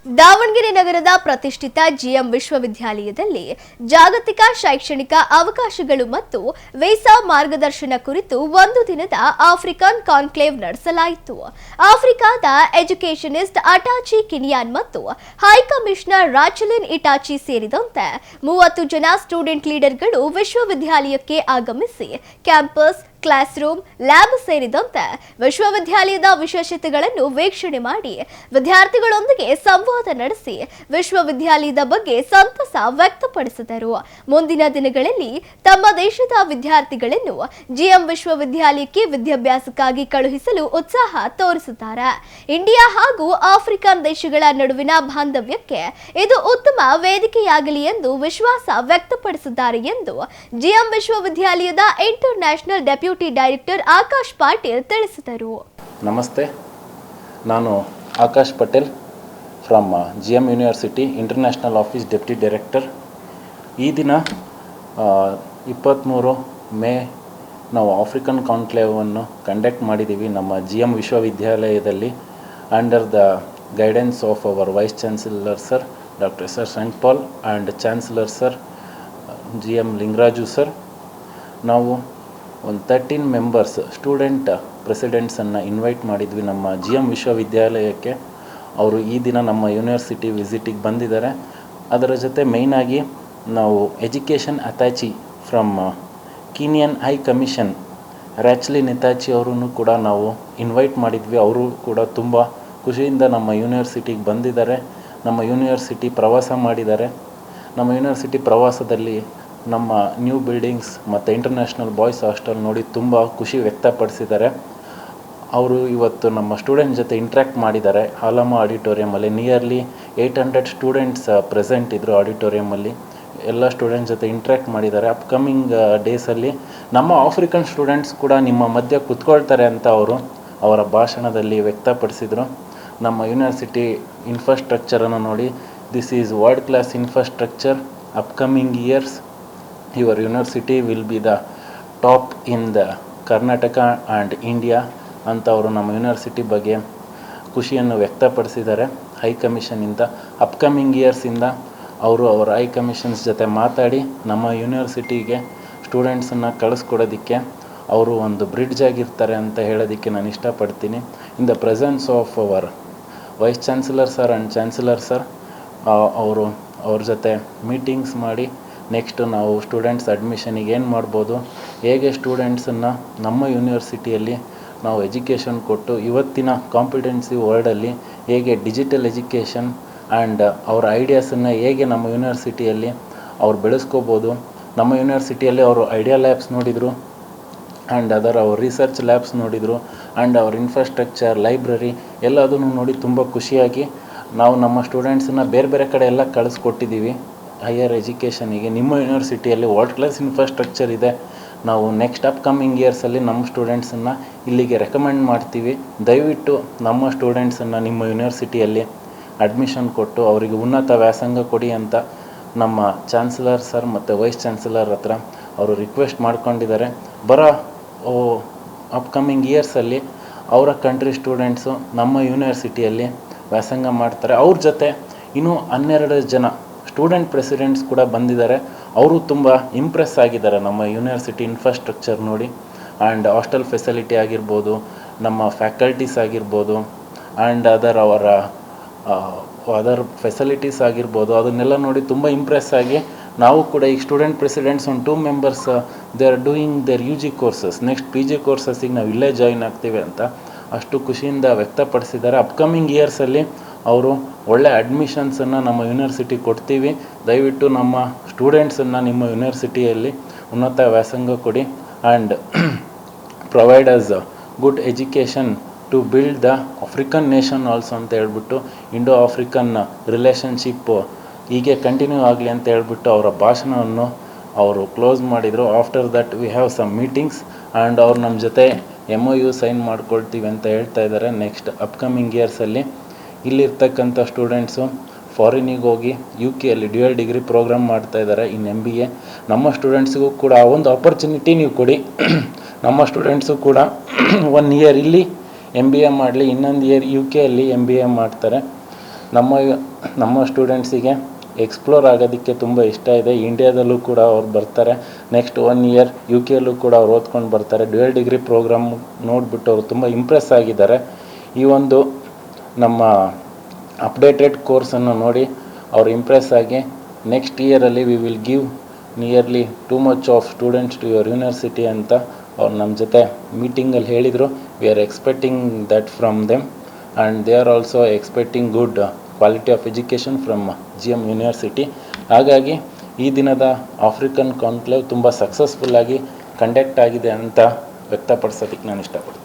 ದಾವಣಗೆರೆ ನಗರದ ಪ್ರತಿಷ್ಠಿತ ಜಿಎಂ ವಿಶ್ವವಿದ್ಯಾಲಯದಲ್ಲಿ ಜಾಗತಿಕ ಶೈಕ್ಷಣಿಕ ಅವಕಾಶಗಳು ಮತ್ತು ವೀಸಾ ಮಾರ್ಗದರ್ಶನ ಕುರಿತು ಒಂದು ದಿನದ ಆಫ್ರಿಕನ್ ಕಾನ್ಕ್ಲೇವ್ ನಡೆಸಲಾಯಿತು. ಆಫ್ರಿಕಾದ ಎಜುಕೇಷನಿಸ್ಟ್ ಅಟಾಚಿ ಕಿನಿಯಾನ್ ಮತ್ತು ಹೈಕಮಿಷನರ್ ರಾಚಲಿನ್ ಇಟಾಚಿ ಸೇರಿದಂತೆ 30 ಜನ ಸ್ಟೂಡೆಂಟ್ ಲೀಡರ್ಗಳು ವಿಶ್ವವಿದ್ಯಾಲಯಕ್ಕೆ ಆಗಮಿಸಿ ಕ್ಯಾಂಪಸ್, ಕ್ಲಾಸ್ ರೂಮ್, ಲ್ಯಾಬ್ ಸೇರಿದಂತೆ ವಿಶ್ವವಿದ್ಯಾಲಯದ ವಿಶೇಷತೆಗಳನ್ನು ವೀಕ್ಷಣೆ ಮಾಡಿ ವಿದ್ಯಾರ್ಥಿಗಳೊಂದಿಗೆ ಸಂವಾದ ನಡೆಸಿ ವಿಶ್ವವಿದ್ಯಾಲಯದ ಬಗ್ಗೆ ಸಂತಸ ವ್ಯಕ್ತಪಡಿಸಿದರು. ಮುಂದಿನ ದಿನಗಳಲ್ಲಿ ತಮ್ಮ ದೇಶದ ವಿದ್ಯಾರ್ಥಿಗಳನ್ನು ಜಿಎಂ ವಿಶ್ವವಿದ್ಯಾಲಯಕ್ಕೆ ವಿದ್ಯಾಭ್ಯಾಸಕ್ಕಾಗಿ ಕಳುಹಿಸಲು ಉತ್ಸಾಹ ತೋರಿಸಿದ್ದಾರೆ. ಇಂಡಿಯಾ ಹಾಗೂ ಆಫ್ರಿಕನ್ ದೇಶಗಳ ನಡುವಿನ ಬಾಂಧವ್ಯಕ್ಕೆ ಇದು ಉತ್ತಮ ವೇದಿಕೆಯಾಗಲಿ ಎಂದು ವಿಶ್ವಾಸ ವ್ಯಕ್ತಪಡಿಸಿದ್ದಾರೆ ಎಂದು ಜಿಎಂ ವಿಶ್ವವಿದ್ಯಾಲಯದ international deputy director Akash Patil ತಿಳಿಸಿದರು. ನಮಸ್ತೆ, ನಾನು Akash Patel from GM university international office deputy director. ಈ ದಿನ 23 ಮೇ ನಾವು ಆಫ್ರಿಕನ್ ಕಾನ್ಕ್ಲೇವನ್ನು ಕಂಡಕ್ಟ್ ಮಾಡಿದ್ದೀವಿ ನಮ್ಮ ಜಿಎಂ ವಿಶ್ವವಿದ್ಯಾಲಯದಲ್ಲಿ under the guidance of our vice chancellor sir doctor S R Saint Paul and chancellor sir GM Lingaraju sir. ನಾವು ಒಂದು 13 ಮೆಂಬರ್ಸ್ ಸ್ಟೂಡೆಂಟ್ ಪ್ರೆಸಿಡೆಂಟ್ಸನ್ನು ಇನ್ವೈಟ್ ಮಾಡಿದ್ವಿ ನಮ್ಮ ಜಿಎಂ ವಿಶ್ವವಿದ್ಯಾಲಯಕ್ಕೆ. ಅವರು ಈ ದಿನ ನಮ್ಮ ಯೂನಿವರ್ಸಿಟಿ ವಿಸಿಟಿಗೆ ಬಂದಿದ್ದಾರೆ. ಅದರ ಜೊತೆ ಮೇಯ್ನಾಗಿ ನಾವು education attache from Kenyan high commission ರಾಚಲಿನ್ ಇಟಾಚಿ ಅವರನ್ನು ಕೂಡ ನಾವು ಇನ್ವೈಟ್ ಮಾಡಿದ್ವಿ. ಅವರು ಕೂಡ ತುಂಬ ಖುಷಿಯಿಂದ ನಮ್ಮ ಯೂನಿವರ್ಸಿಟಿಗೆ ಬಂದಿದ್ದಾರೆ, ನಮ್ಮ ಯೂನಿವರ್ಸಿಟಿ ಪ್ರವಾಸ ಮಾಡಿದ್ದಾರೆ. ನಮ್ಮ ಯೂನಿವರ್ಸಿಟಿ ಪ್ರವಾಸದಲ್ಲಿ ನಮ್ಮ ನ್ಯೂ ಬಿಲ್ಡಿಂಗ್ಸ್ ಮತ್ತು ಇಂಟರ್ನ್ಯಾಷನಲ್ ಬಾಯ್ಸ್ ಹಾಸ್ಟೆಲ್ ನೋಡಿ ತುಂಬ ಖುಷಿ ವ್ಯಕ್ತಪಡಿಸಿದ್ದಾರೆ. ಅವರು ಇವತ್ತು ನಮ್ಮ ಸ್ಟೂಡೆಂಟ್ ಜೊತೆ ಇಂಟ್ರ್ಯಾಕ್ಟ್ ಮಾಡಿದ್ದಾರೆ. ಹಾಲಮ್ಮ ಆಡಿಟೋರಿಯಮಲ್ಲಿ ನಿಯರ್ಲಿ 800 ಸ್ಟೂಡೆಂಟ್ಸ್ ಪ್ರೆಸೆಂಟ್ ಇದ್ದರು. ಆಡಿಟೋರಿಯಮಲ್ಲಿ ಎಲ್ಲ ಸ್ಟೂಡೆಂಟ್ಸ್ ಜೊತೆ ಇಂಟ್ರ್ಯಾಕ್ಟ್ ಮಾಡಿದ್ದಾರೆ. ಅಪ್ಕಮಿಂಗ್ ಡೇಸಲ್ಲಿ ನಮ್ಮ ಆಫ್ರಿಕನ್ ಸ್ಟೂಡೆಂಟ್ಸ್ ಕೂಡ ನಿಮ್ಮ ಮಧ್ಯೆ ಕೂತ್ಕೊಳ್ತಾರೆ ಅಂತ ಅವರು ಅವರ ಭಾಷಣದಲ್ಲಿ ವ್ಯಕ್ತಪಡಿಸಿದರು. ನಮ್ಮ ಯೂನಿವರ್ಸಿಟಿ ಇನ್ಫ್ರಾಸ್ಟ್ರಕ್ಚರನ್ನು ನೋಡಿ, this is world class infrastructure. Upcoming years your university will be the top in the Karnataka and India ಅಂತ ಅವರು ನಮ್ಮ ಯೂನಿವರ್ಸಿಟಿ ಬಗ್ಗೆ ಖುಷಿಯನ್ನು ವ್ಯಕ್ತಪಡಿಸಿದ್ದಾರೆ. ಹೈ ಕಮಿಷನಿಂದ ಅಪ್ಕಮಿಂಗ್ ಇಯರ್ಸಿಂದ ಅವರು ಅವರ ಹೈ ಕಮಿಷನ್ಸ್ ಜೊತೆ ಮಾತಾಡಿ ನಮ್ಮ ಯೂನಿವರ್ಸಿಟಿಗೆ ಸ್ಟೂಡೆಂಟ್ಸನ್ನು ಕಳಿಸ್ಕೊಡೋದಕ್ಕೆ ಅವರು ಒಂದು ಬ್ರಿಡ್ಜ್ ಆಗಿರ್ತಾರೆ ಅಂತ ಹೇಳೋದಕ್ಕೆ ನಾನು ಇಷ್ಟಪಡ್ತೀನಿ. In the presence of our vice chancellor sir and chancellor sir ಅವ್ರ ಜೊತೆ ಮೀಟಿಂಗ್ಸ್ ಮಾಡಿ ನೆಕ್ಸ್ಟ್ ನಾವು ಸ್ಟೂಡೆಂಟ್ಸ್ ಅಡ್ಮಿಷನಿಗೆ ಏನು ಮಾಡ್ಬೋದು, ಹೇಗೆ ಸ್ಟೂಡೆಂಟ್ಸನ್ನು ನಮ್ಮ ಯೂನಿವರ್ಸಿಟಿಯಲ್ಲಿ ನಾವು ಎಜುಕೇಷನ್ ಕೊಟ್ಟು ಇವತ್ತಿನ ಕಾಂಪಿಟೆನ್ಸಿ ವರ್ಲ್ಡಲ್ಲಿ ಹೇಗೆ ಡಿಜಿಟಲ್ ಎಜುಕೇಷನ್ ಆ್ಯಂಡ್ ಅವರ ಐಡಿಯಾಸನ್ನು ಹೇಗೆ ನಮ್ಮ ಯೂನಿವರ್ಸಿಟಿಯಲ್ಲಿ ಅವ್ರು ಬೆಳೆಸ್ಕೋಬೋದು. ನಮ್ಮ ಯೂನಿವರ್ಸಿಟಿಯಲ್ಲಿ ಅವರು ಐಡಿಯಾ ಲ್ಯಾಬ್ಸ್ ನೋಡಿದರು ಆ್ಯಂಡ್ ಅವ್ರ ರಿಸರ್ಚ್ ಲ್ಯಾಬ್ಸ್ ನೋಡಿದರು ಆ್ಯಂಡ್ ಅವ್ರ ಇನ್ಫ್ರಾಸ್ಟ್ರಕ್ಚರ್, ಲೈಬ್ರರಿ ಎಲ್ಲದನ್ನು ನೋಡಿ ತುಂಬ ಖುಷಿಯಾಗಿ ನಾವು ನಮ್ಮ ಸ್ಟೂಡೆಂಟ್ಸನ್ನು ಬೇರೆ ಬೇರೆ ಕಡೆ ಎಲ್ಲ ಕಳಿಸ್ಕೊಟ್ಟಿದ್ದೀವಿ ಹೈಯರ್ ಎಜುಕೇಷನಿಗೆ. ನಿಮ್ಮ ಯೂನಿವರ್ಸಿಟಿಯಲ್ಲಿ ವರ್ಲ್ಡ್ ಕ್ಲಾಸ್ ಇನ್ಫ್ರಾಸ್ಟ್ರಕ್ಚರ್ ಇದೆ. ನಾವು ನೆಕ್ಸ್ಟ್ ಅಪ್ಕಮಿಂಗ್ ಇಯರ್ಸಲ್ಲಿ ನಮ್ಮ ಸ್ಟೂಡೆಂಟ್ಸನ್ನು ಇಲ್ಲಿಗೆ ರೆಕಮೆಂಡ್ ಮಾಡ್ತೀವಿ. ದಯವಿಟ್ಟು ನಮ್ಮ ಸ್ಟೂಡೆಂಟ್ಸನ್ನು ನಿಮ್ಮ ಯೂನಿವರ್ಸಿಟಿಯಲ್ಲಿ ಅಡ್ಮಿಷನ್ ಕೊಟ್ಟು ಅವರಿಗೆ ಉನ್ನತ ವ್ಯಾಸಂಗ ಕೊಡಿ ಅಂತ ನಮ್ಮ ಚಾನ್ಸಲರ್ ಸರ್ ಮತ್ತು ವೈಸ್ ಚಾನ್ಸಲರ್ ಹತ್ರ ಅವರು ರಿಕ್ವೆಸ್ಟ್ ಮಾಡ್ಕೊಂಡಿದ್ದಾರೆ. ಅಪ್ಕಮಿಂಗ್ ಇಯರ್ಸಲ್ಲಿ ಅವರ ಕಂಟ್ರಿ ಸ್ಟೂಡೆಂಟ್ಸು ನಮ್ಮ ಯೂನಿವರ್ಸಿಟಿಯಲ್ಲಿ ವ್ಯಾಸಂಗ ಮಾಡ್ತಾರೆ. ಅವ್ರ ಜೊತೆ ಇನ್ನೂ 12 ಜನ ಸ್ಟೂಡೆಂಟ್ ಪ್ರೆಸಿಡೆಂಟ್ಸ್ ಕೂಡ ಬಂದಿದ್ದಾರೆ. ಅವರು ತುಂಬ ಇಂಪ್ರೆಸ್ ಆಗಿದ್ದಾರೆ ನಮ್ಮ ಯೂನಿವರ್ಸಿಟಿ ಇನ್ಫ್ರಾಸ್ಟ್ರಕ್ಚರ್ ನೋಡಿ ಆ್ಯಂಡ್ ಹಾಸ್ಟೆಲ್ ಫೆಸಿಲಿಟಿ ಆಗಿರ್ಬೋದು, ನಮ್ಮ ಫ್ಯಾಕಲ್ಟೀಸ್ ಆಗಿರ್ಬೋದು ಆ್ಯಂಡ್ ಅದರ್ ಫೆಸಿಲಿಟೀಸ್ ಆಗಿರ್ಬೋದು, ಅದನ್ನೆಲ್ಲ ನೋಡಿ ತುಂಬ ಇಂಪ್ರೆಸ್ ಆಗಿ ನಾವು ಕೂಡ ಈಗ ಸ್ಟೂಡೆಂಟ್ ಪ್ರೆಸಿಡೆಂಟ್ಸ್ ಒಂದು 2 members they are doing their UG courses, next PG ಕೋರ್ಸಸ್ಸಿಗೆ ನಾವು ಇಲ್ಲೇ ಜಾಯಿನ್ ಆಗ್ತೀವಿ ಅಂತ ಅಷ್ಟು ಖುಷಿಯಿಂದ ವ್ಯಕ್ತಪಡಿಸಿದ್ದಾರೆ. ಅಪ್ಕಮಿಂಗ್ ಇಯರ್ಸಲ್ಲಿ ಅವರು ಒಳ್ಳೆ ಅಡ್ಮಿಷನ್ಸನ್ನು ನಮ್ಮ ಯೂನಿವರ್ಸಿಟಿ ಕೊಡ್ತೀವಿ. ದಯವಿಟ್ಟು ನಮ್ಮ ಸ್ಟೂಡೆಂಟ್ಸನ್ನು ನಿಮ್ಮ ಯೂನಿವರ್ಸಿಟಿಯಲ್ಲಿ ಉನ್ನತ ವ್ಯಾಸಂಗ ಕೊಡಿ and provide us good education to build the African nation also ಅಂತ ಹೇಳ್ಬಿಟ್ಟು ಇಂಡೋ ಆಫ್ರಿಕನ್ ರಿಲೇಷನ್ಶಿಪ್ ಹೀಗೆ ಕಂಟಿನ್ಯೂ ಆಗಲಿ ಅಂತ ಹೇಳ್ಬಿಟ್ಟು ಅವರ ಭಾಷಣವನ್ನು ಅವರು ಕ್ಲೋಸ್ ಮಾಡಿದರು. After that we have some meetings and ಅವ್ರು ನಮ್ಮ ಜೊತೆ MOU ಸೈನ್ ಮಾಡ್ಕೊಳ್ತೀವಿ ಅಂತ ಹೇಳ್ತಾ ಇದ್ದಾರೆ. ನೆಕ್ಸ್ಟ್ ಅಪ್ಕಮಿಂಗ್ ಇಯರ್ಸಲ್ಲಿ ಇಲ್ಲಿರ್ತಕ್ಕಂಥ ಸ್ಟೂಡೆಂಟ್ಸು ಫಾರಿನಿಗೆ ಹೋಗಿ UK ಡ್ಯುಯಲ್ ಡಿಗ್ರಿ ಪ್ರೋಗ್ರಾಮ್ ಮಾಡ್ತಾಯಿದ್ದಾರೆ ಇನ್ MBA. ನಮ್ಮ ಸ್ಟೂಡೆಂಟ್ಸಿಗೂ ಕೂಡ ಆ ಒಂದು ಆಪರ್ಚುನಿಟಿ ನೀವು ಕೊಡಿ. ನಮ್ಮ ಸ್ಟೂಡೆಂಟ್ಸು ಕೂಡ 1 ಇಯರ್ ಇಲ್ಲಿ MBA ಮಾಡಲಿ, ಇನ್ನೊಂದು ಇಯರ್ UK MBA ಮಾಡ್ತಾರೆ. ನಮ್ಮ ಸ್ಟೂಡೆಂಟ್ಸಿಗೆ ಎಕ್ಸ್ಪ್ಲೋರ್ ಆಗೋದಕ್ಕೆ ತುಂಬ ಇಷ್ಟ ಇದೆ. ಇಂಡಿಯಾದಲ್ಲೂ ಕೂಡ ಅವ್ರು ಬರ್ತಾರೆ. ನೆಕ್ಸ್ಟ್ 1 ಇಯರ್ UK ಕೂಡ ಅವ್ರು ಓದ್ಕೊಂಡು ಬರ್ತಾರೆ. ಡ್ಯುಯಲ್ ಡಿಗ್ರಿ ಪ್ರೋಗ್ರಾಮ್ ನೋಡಿಬಿಟ್ಟು ಅವರು ತುಂಬ ಇಂಪ್ರೆಸ್ ಆಗಿದ್ದಾರೆ. ಈ ಒಂದು ನಮ್ಮ ಅಪ್ಡೇಟೆಡ್ ಕೋರ್ಸನ್ನು ನೋಡಿ ಅವ್ರು ಇಂಪ್ರೆಸ್ ಆಗಿ ನೆಕ್ಸ್ಟ್ ಇಯರಲ್ಲಿ we will give nearly too much of students to your university ಅಂತ ಅವ್ರು ನಮ್ಮ ಜೊತೆ ಮೀಟಿಂಗಲ್ಲಿ ಹೇಳಿದರು. We are expecting that from them and they are also expecting good quality of education from GM university. ಹಾಗಾಗಿ ಈ ದಿನದ ಆಫ್ರಿಕನ್ ಕಾನ್ಕ್ಲೇವ್ ತುಂಬ ಸಕ್ಸಸ್ಫುಲ್ಲಾಗಿ ಕಂಡಕ್ಟ್ ಆಗಿದೆ ಅಂತ ವ್ಯಕ್ತಪಡಿಸೋದಕ್ಕೆ ನಾನು ಇಷ್ಟಪಡ್ತೀನಿ.